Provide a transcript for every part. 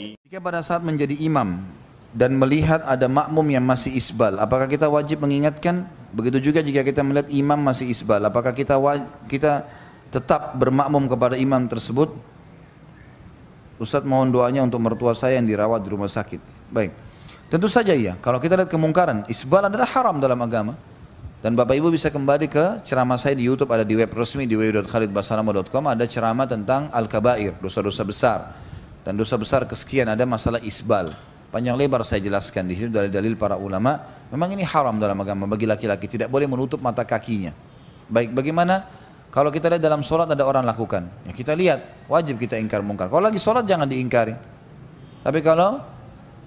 Jika pada saat menjadi imam dan melihat ada makmum yang masih isbal, apakah kita wajib mengingatkan? Begitu juga jika kita melihat imam masih isbal, apakah kita tetap bermakmum kepada imam tersebut? Ustaz mohon doanya untuk mertua saya yang dirawat di rumah sakit. Baik, tentu saja iya. Kalau kita lihat kemungkaran, isbal adalah haram dalam agama. Dan Bapak Ibu bisa kembali ke ceramah saya di YouTube, ada di web resmi di www.khalidbasalamah.com, ada ceramah tentang al-kabair, dosa-dosa besar. Dan dosa besar kesekian ada masalah isbal. Panjang lebar saya jelaskan di sini dalil-dalil para ulama. Memang ini haram dalam agama bagi laki-laki, tidak boleh menutup mata kakinya. Baik, bagaimana kalau kita lihat dalam sholat ada orang lakukan? Ya kita lihat, wajib kita ingkar mungkar. Kalau lagi sholat jangan diingkari. Tapi kalau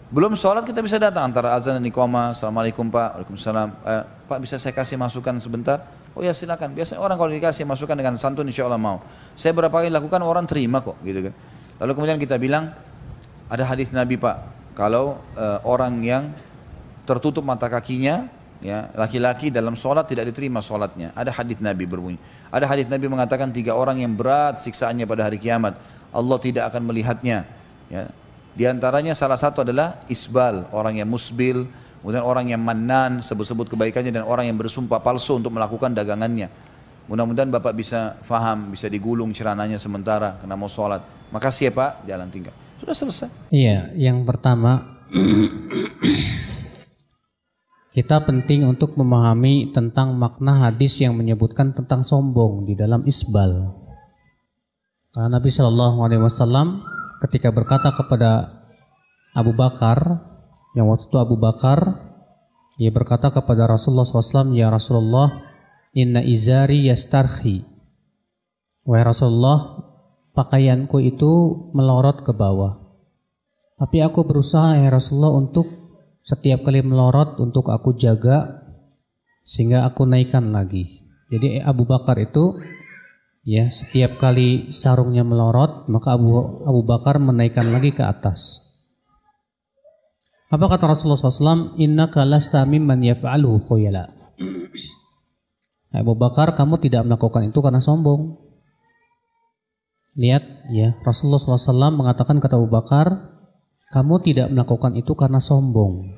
belum sholat kita bisa datang antara azan dan iqamah. Assalamualaikum Pak, Waalaikumsalam. Pak bisa saya kasih masukan sebentar? Oh ya silakan. Biasanya orang kalau dikasih masukan dengan santun insya Allah mau. Saya berapa kali lakukan orang terima kok, gitu kan. Lalu kemudian kita bilang ada hadis Nabi Pak, kalau orang yang tertutup mata kakinya, ya laki-laki dalam sholat tidak diterima sholatnya. Ada hadis Nabi berbunyi. Ada hadis Nabi mengatakan 3 orang yang berat siksaannya pada hari kiamat. Allah tidak akan melihatnya. Ya. Di antaranya salah satu adalah isbal, orang yang musbil, kemudian orang yang mannan, sebut-sebut kebaikannya, dan orang yang bersumpah palsu untuk melakukan dagangannya. Mudah-mudahan Bapak bisa faham, bisa digulung celananya sementara karena mau sholat. Makasih ya Pak, jalan tinggal. Sudah selesai. Iya, yang pertama kita penting untuk memahami tentang makna hadis yang menyebutkan tentang sombong di dalam isbal. Karena Nabi SAW ketika berkata kepada Abu Bakar, yang waktu itu Abu Bakar, dia berkata kepada Rasulullah SAW, ya Rasulullah, inna izari yastarhi. Wahai Rasulullah, pakaianku itu melorot ke bawah. Tapi aku berusaha ya Rasulullah untuk setiap kali melorot untuk aku jaga sehingga aku naikkan lagi. Jadi Abu Bakar itu ya setiap kali sarungnya melorot maka Abu Bakar menaikkan lagi ke atas. Apa kata Rasulullah SAW? Innaka lasta mimman yaf'aluhu khuyala. Abu Bakar, kamu tidak melakukan itu karena sombong. Lihat ya, Rasulullah SAW mengatakan kata Abu Bakar, kamu tidak melakukan itu karena sombong.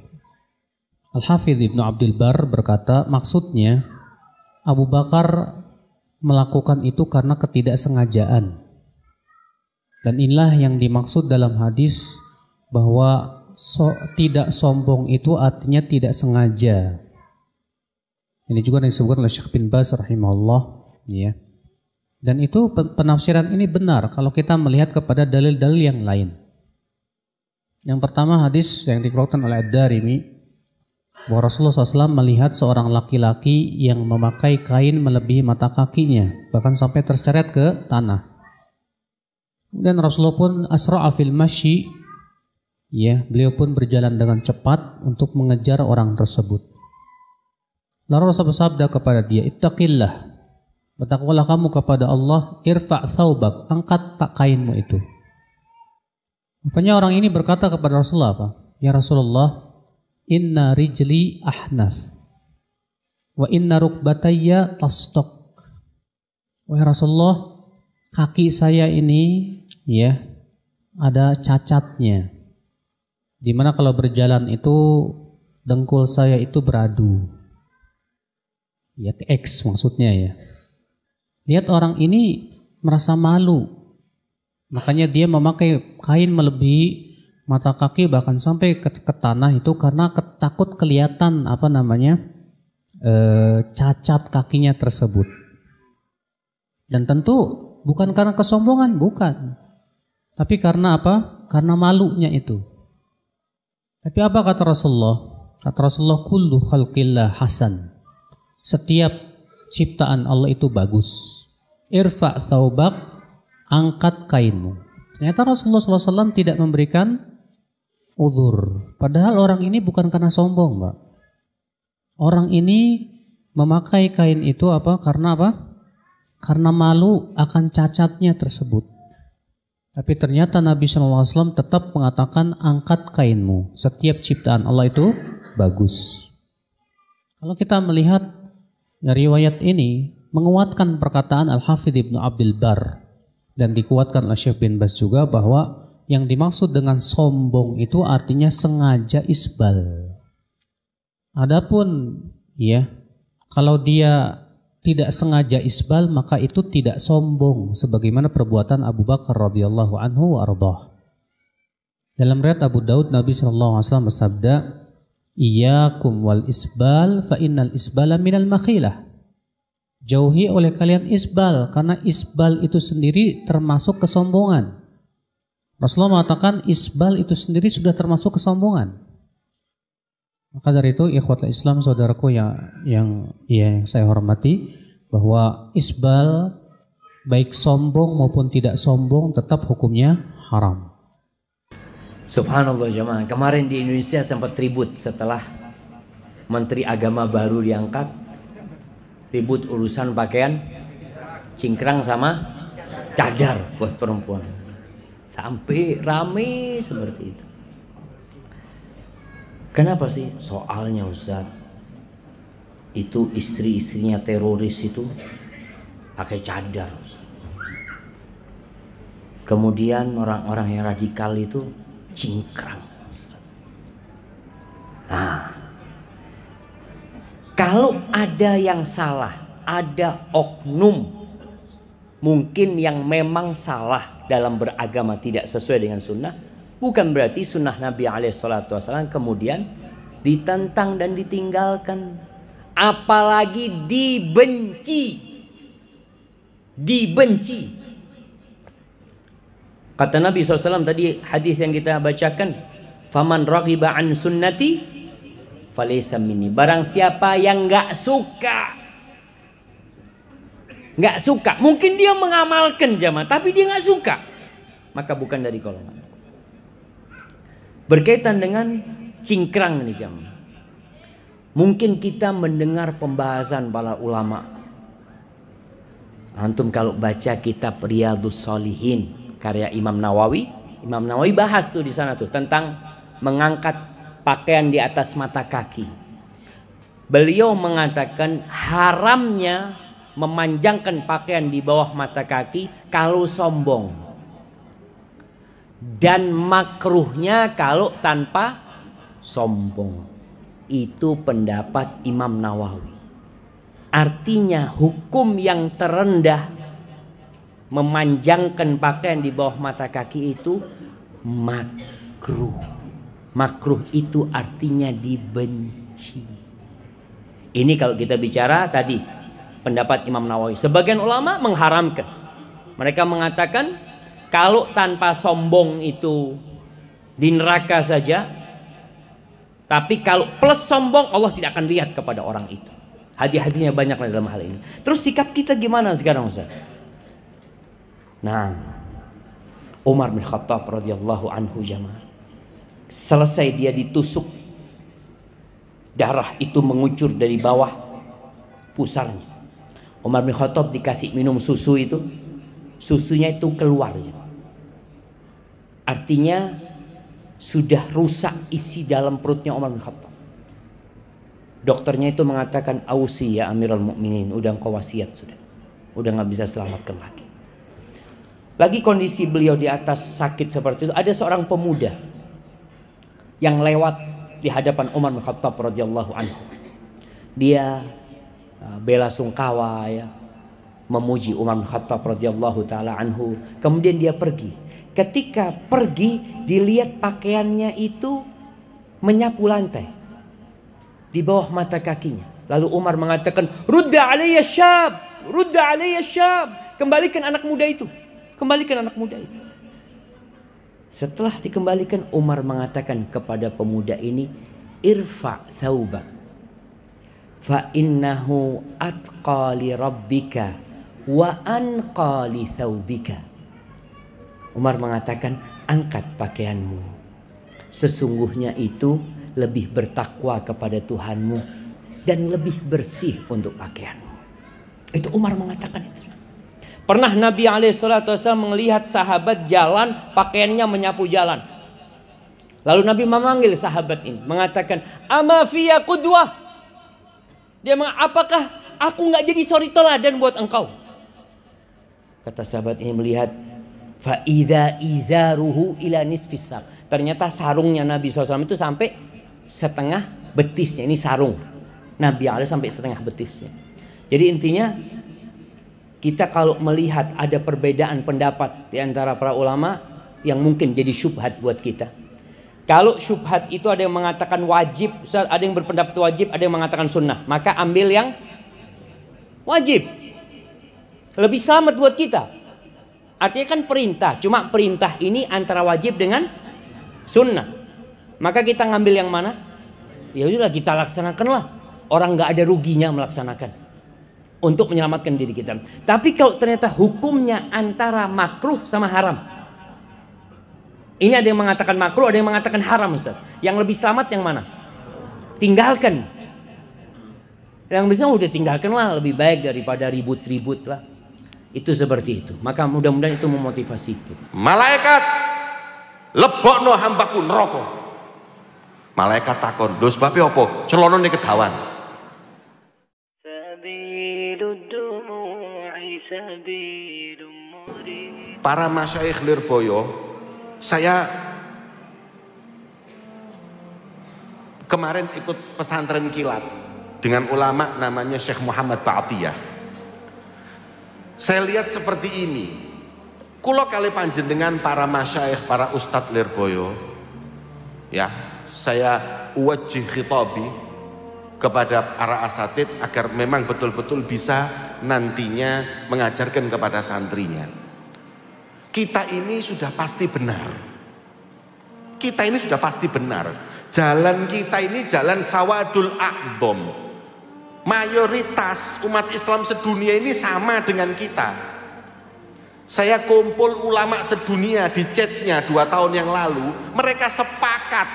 Al-Hafidh Ibnu Abdul Bar berkata, maksudnya Abu Bakar melakukan itu karena ketidaksengajaan. Dan inilah yang dimaksud dalam hadis bahwa tidak sombong itu artinya tidak sengaja. Ini juga disebutkan oleh Syekh bin Baz rahimahullah, ya. Dan itu penafsiran ini benar kalau kita melihat kepada dalil-dalil yang lain. Yang pertama hadis yang dikeluarkan oleh Ad-Darimi bahwa Rasulullah SAW melihat seorang laki-laki yang memakai kain melebihi mata kakinya, bahkan sampai terseret ke tanah. Dan Rasulullah pun asra'a fil masyi, ya, beliau pun berjalan dengan cepat untuk mengejar orang tersebut. Lalu Rasulullah bersabda kepada dia, ittaqillah, bertakwalah kamu kepada Allah, irfa' thawbak, angkat tak kainmu itu. Rupanya orang ini berkata kepada Rasulullah apa? Ya Rasulullah, inna rijli ahnaf wa inna rukbatayya tastok. Wahai Rasulullah, kaki saya ini ya ada cacatnya. Dimana kalau berjalan itu dengkul saya itu beradu. Ya X maksudnya ya. Lihat orang ini merasa malu. Makanya dia memakai kain melebihi mata kaki bahkan sampai ke tanah itu karena takut kelihatan cacat kakinya tersebut. Dan tentu bukan karena kesombongan, bukan. Tapi karena apa? Karena malunya itu. Tapi apa kata Rasulullah? Kata Rasulullah, kullu khalqillah hasan. Setiap ciptaan Allah itu bagus. Irfa' thawbak, angkat kainmu. Ternyata Rasulullah SAW tidak memberikan uzur. Padahal orang ini bukan karena sombong, Pak. Orang ini memakai kain itu apa? Karena apa? Karena malu akan cacatnya tersebut. Tapi ternyata Nabi SAW tetap mengatakan angkat kainmu. Setiap ciptaan Allah itu bagus. Kalau kita melihat riwayat ini menguatkan perkataan Al-Hafidh Ibnu Abdul Bar dan dikuatkan oleh Syekh bin Baz juga bahwa yang dimaksud dengan sombong itu artinya sengaja isbal. Adapun ya, kalau dia tidak sengaja isbal maka itu tidak sombong sebagaimana perbuatan Abu Bakar radhiyallahu anhu wa ardhah. Dalam riwayat Abu Daud Nabi sallallahu alaihi wasallam bersabda, "Iyyakum wal isbal fa innal isbala minal makhilah." Jauhi oleh kalian isbal karena isbal itu sendiri termasuk kesombongan. Rasulullah mengatakan isbal itu sendiri sudah termasuk kesombongan. Maka dari itu ikhwatul Islam saudaraku yang saya hormati, bahwa isbal baik sombong maupun tidak sombong tetap hukumnya haram. Subhanallah jemaah, kemarin di Indonesia sempat ribut setelah Menteri Agama baru diangkat, ribut urusan pakaian cingkrang sama cadar buat perempuan, sampai rame seperti itu. Kenapa sih? Soalnya Ustaz, itu istri-istrinya teroris itu pakai cadar Ustaz. Kemudian orang-orang yang radikal itu cingkrang. Nah, kalau ada yang salah, ada oknum mungkin yang memang salah dalam beragama tidak sesuai dengan sunnah, bukan berarti sunnah Nabi SAW kemudian ditentang dan ditinggalkan, apalagi dibenci. Kata Nabi SAW tadi hadis yang kita bacakan, faman raghiba an sunnati falaysa minni. Barang siapa yang nggak suka, mungkin dia mengamalkan jamaah tapi dia nggak suka, maka bukan dari golongan. Berkaitan dengan cingkrang ini jamaah, mungkin kita mendengar pembahasan para ulama. Antum kalau baca kitab Riyadhus Shalihin karya Imam Nawawi bahas tuh di sana tuh tentang mengangkat pakaian di atas mata kaki. Beliau mengatakan haramnya memanjangkan pakaian di bawah mata kaki kalau sombong, dan makruhnya kalau tanpa sombong. Itu pendapat Imam Nawawi. Artinya hukum yang terendah memanjangkan pakaian di bawah mata kaki itu makruh. Makruh itu artinya dibenci. Ini kalau kita bicara tadi pendapat Imam Nawawi. Sebagian ulama mengharamkan. Mereka mengatakan kalau tanpa sombong itu di neraka saja, tapi kalau plus sombong Allah tidak akan lihat kepada orang itu. Hadiah-hadiahnya banyak dalam hal ini. Terus sikap kita gimana sekarang Ustaz? Nah, Umar bin Khattab radhiyallahu anhu jamaah, selesai dia ditusuk, darah itu mengucur dari bawah pusarnya. Umar bin Khattab dikasih minum susu itu, susunya itu keluar. Artinya sudah rusak isi dalam perutnya Umar bin Khattab. Dokternya itu mengatakan, ausi ya Amirul Mukminin, udah engkau wasiat sudah, udah nggak bisa selamatkan lagi. Lagi kondisi beliau di atas sakit seperti itu, ada seorang pemuda yang lewat di hadapan Umar bin Khattab radhiyallahu anhu. Dia bela sungkawa ya, memuji Umar bin Khattab radhiyallahu taala anhu. Kemudian dia pergi. Ketika pergi, dilihat pakaiannya itu menyapu lantai di bawah mata kakinya. Lalu Umar mengatakan, "Rudda alayya syab, rudda alayya syab." Kembalikan anak muda itu. Kembalikan anak muda itu. Setelah dikembalikan, Umar mengatakan kepada pemuda ini, irfa thawbak fa innahu atqa li rabbika wa anqa li thawbika. Umar mengatakan, angkat pakaianmu, sesungguhnya itu lebih bertakwa kepada Tuhanmu dan lebih bersih untuk pakaianmu. Itu Umar mengatakan itu. Pernah Nabi SAW melihat sahabat jalan, pakaiannya menyapu jalan. Lalu Nabi memanggil sahabat ini, mengatakan, ama fiyya qudwah. Dia mengatakan, apakah aku nggak jadi suri teladan buat engkau? Kata sahabat ini melihat, Fa idza izaruhu ila nisfis saq. Ternyata sarungnya Nabi SAW itu sampai setengah betisnya. Ini sarung Nabi ada sampai setengah betisnya. Jadi intinya kita kalau melihat ada perbedaan pendapat di antara para ulama yang mungkin jadi syubhat buat kita. Kalau syubhat itu ada yang mengatakan wajib, ada yang berpendapat wajib, ada yang mengatakan sunnah, maka ambil yang wajib. Lebih selamat buat kita. Artinya kan perintah, cuma perintah ini antara wajib dengan sunnah. Maka kita ngambil yang mana? Ya udah kita laksanakanlah. Orang nggak ada ruginya melaksanakan untuk menyelamatkan diri kita. Tapi kalau ternyata hukumnya antara makruh sama haram, ini ada yang mengatakan makruh, ada yang mengatakan haram, Ustaz. Yang lebih selamat yang mana? Tinggalkan. Yang bisa udah tinggalkanlah, lebih baik daripada ribut-ribut lah. Itu seperti itu. Maka mudah-mudahan itu memotivasi itu. Malaikat lebokno hambaku neraka. Malaikat takon, "Lho sebabnya apa? Celonone kedawan." Para masyayikh Lirboyo, saya kemarin ikut pesantren kilat dengan ulama namanya Syekh Muhammad Ba'atiyah. Saya lihat seperti ini. Kulo kali panjenengan para masyayikh, para ustadz Lirboyo, ya, saya wajih khitabi kepada para asatid agar memang betul-betul bisa nantinya mengajarkan kepada santrinya. Kita ini sudah pasti benar. Kita ini sudah pasti benar. Jalan kita ini jalan sawadul a'dham. Mayoritas umat Islam sedunia ini sama dengan kita. Saya kumpul ulama sedunia di CETS-nya 2 tahun yang lalu. Mereka sepakat,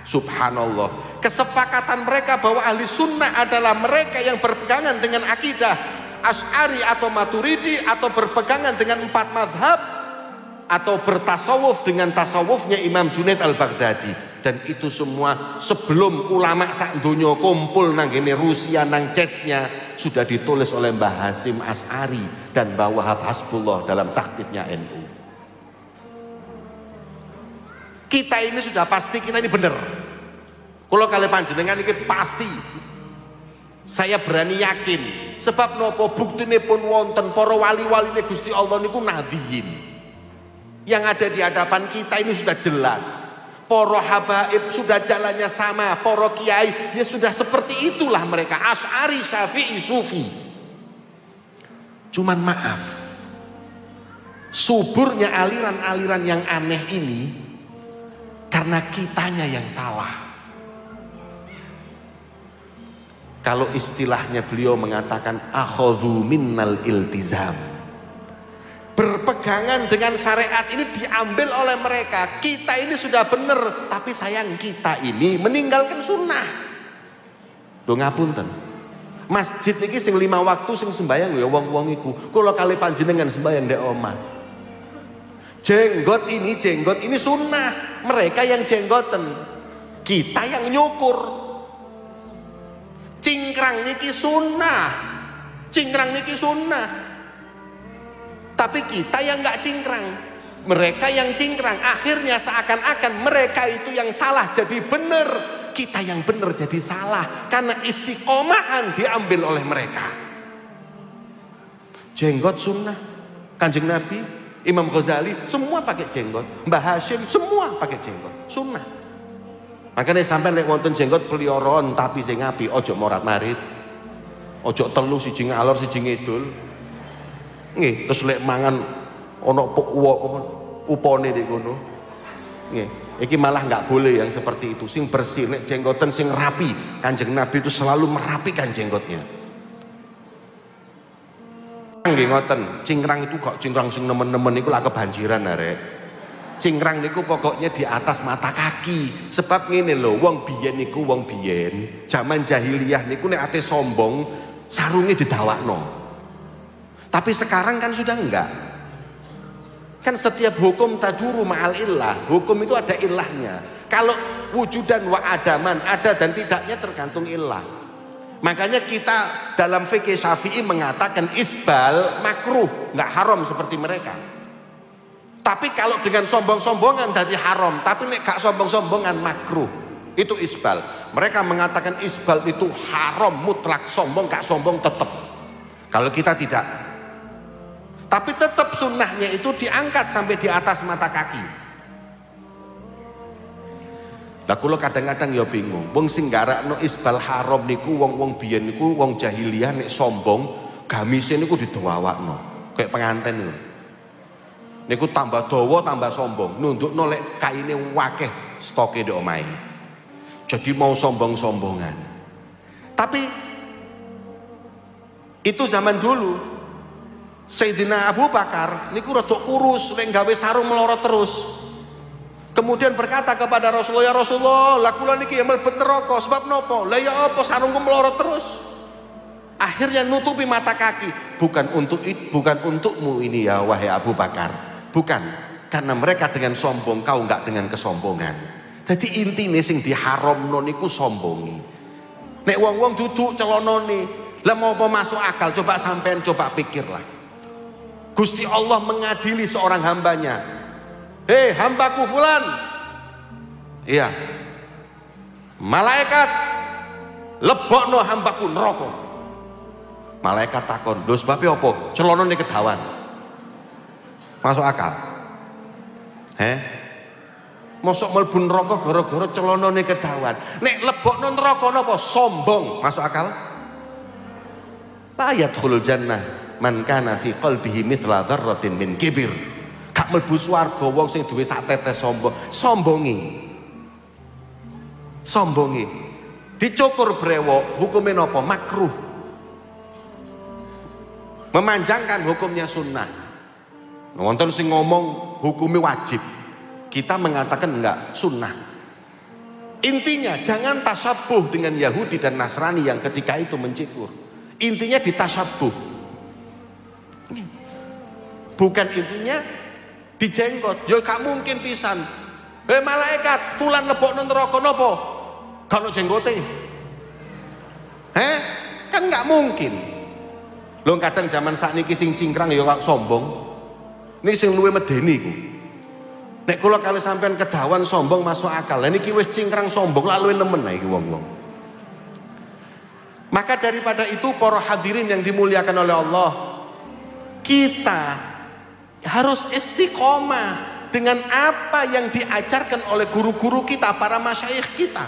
subhanallah, kesepakatan mereka bahwa ahli sunnah adalah mereka yang berpegangan dengan akidah Asy'ari atau Maturidi, atau berpegangan dengan 4 madhab, atau bertasawuf dengan tasawufnya Imam Junaid al-Baghdadi. Dan itu semua sebelum ulama sak donya kumpul nang ngene Rusia nang CETS-nya sudah ditulis oleh Mbah Hasyim Asy'ari dan Mbah Wahab Hasbullah dalam taktibnya NU. Kita ini sudah pasti, kita ini benar. Kalau kalian panjenengan ini pasti, saya berani yakin. Sebab nopo buktine pun wonten para wali-waline Gusti Allah niku nabiyin. Yang ada di hadapan kita ini sudah jelas. Para habaib sudah jalannya sama, para kiai ya sudah seperti itulah mereka, Asy'ari, Syafi'i, Sufi. Cuman maaf, suburnya aliran-aliran yang aneh ini karena kitanya yang salah. Kalau istilahnya beliau mengatakan akhadhu minnal iltizam, berpegangan dengan syariat ini diambil oleh mereka. Kita ini sudah benar, tapi sayang kita ini meninggalkan sunnah. Lho ngapunten, masjid ini sing 5 waktu sing sembayang ya wong-wong iku. Kula kali panjenengan sembayang ndek omah. Jenggot ini sunnah. Mereka yang jenggoten, kita yang nyukur. Cingkrang niki sunnah, cingkrang niki sunnah. Tapi kita yang nggak cingkrang, mereka yang cingkrang. Akhirnya seakan-akan mereka itu yang salah jadi benar, kita yang benar jadi salah karena istiqomahan diambil oleh mereka. Jenggot sunnah, Kanjeng Nabi, Imam Ghazali semua pakai jenggot, Mbah Hasyim semua pakai jenggot, sunnah. Makanya sampai lek wonten jenggot pelioron tapi sing apik, ojo morat-marit, ojo telu siji ngalor siji ngidul. Nggih, terus lek mangan ana upone di kono. Nggih, iki malah nggak boleh yang seperti itu. Sing bersih, nek jenggoten sing rapi. Kanjeng Nabi itu selalu merapikan jenggotnya. Nggih ngoten, cingkrang itu kok cingkrang sing nemen-nemen iku lak kebanjiran arek. Cingkrang niku pokoknya di atas mata kaki. Sebab ngene lho, wong biyen niku wong biyen, zaman jahiliyah niku nek ate sombong, sarunge didawakno. Tapi sekarang kan sudah enggak. Kan setiap hukum taduru ma'al illah, hukum itu ada illahnya. Kalau wujudan wa adaman, ada dan tidaknya tergantung illah. Makanya kita dalam fikih Syafi'i mengatakan isbal makruh, enggak haram seperti mereka. Tapi kalau dengan sombong-sombongan jadi haram, tapi nek gak sombong-sombongan makruh. Itu isbal. Mereka mengatakan isbal itu haram mutlak, sombong gak sombong tetap. Kalau kita tidak. Tapi tetap sunnahnya itu diangkat sampai di atas mata kaki. Lah kula kadang-kadang ya bingung. Wong sing garakno isbal haram niku wong-wong biyen niku wong jahiliyah nek sombong, gamise niku didawakno. Kayak penganten niku. Niku tambah dawa tambah sombong, nundukno lek kaine wakeh stoke ndek omahe. Jadi mau sombong-sombongan. Tapi itu zaman dulu. Sayyidina Abu Bakar niku rada kurus, lek gawe sarung melorot terus. Kemudian berkata kepada Rasulullah, "Ya Rasulullah, lah kula niki ya mlebet neraka, sebab napa? Lah ya apa sarungku melorot terus?" Akhirnya nutupi mata kaki. Bukan untukmu ini ya wahai Abu Bakar. Bukan, karena mereka dengan sombong, kau enggak dengan kesombongan. Jadi intine sing diharamno niku sombongi. Nek wong-wong duduk celonone, lah mau apa masuk akal? Coba sampean coba pikirlah. Gusti Allah mengadili seorang hambanya. Hei hambaku fulan. Iya. Malaikat lebokno hambaku neraka. Malaikat takon, "Lho sebab apa? Celonone kedawan." Masuk akal? Mosok mlebu neraka gara-gara celonone kedawan. Nek lebokno neraka napa? Sombong. Masuk akal? La yadkhulul jannah man kana fi qalbihi mithla dzarratin min kibir. Gak mlebu swarga wong sing duwe sak tetes sombong. Sombongi. Dicukur brewok, hukumnya napa? Makruh. Memanjangkan hukumnya sunnah. Wonten sing ngomong hukumnya wajib. Kita mengatakan enggak, sunnah. Intinya jangan tasabuh dengan Yahudi dan Nasrani yang ketika itu mencikur. Intinya ditasabuh. Bukan intinya dijenggot. Ya gak mungkin pisan. Malaikat fulan lebokno neraka napa? Gak ono jenggote. Kan gak mungkin. Lho kadang zaman sakniki sing cingkrang ya kok sombong. Ini sing luwe medeni iku. Nek kula kali sampean kedawan sombong masuk akal. Lah niki wis cingkrang sombong lah luwe nemen iki wong-wong. Maka daripada itu para hadirin yang dimuliakan oleh Allah, kita harus istiqomah dengan apa yang diajarkan oleh guru-guru kita, para masyayikh kita.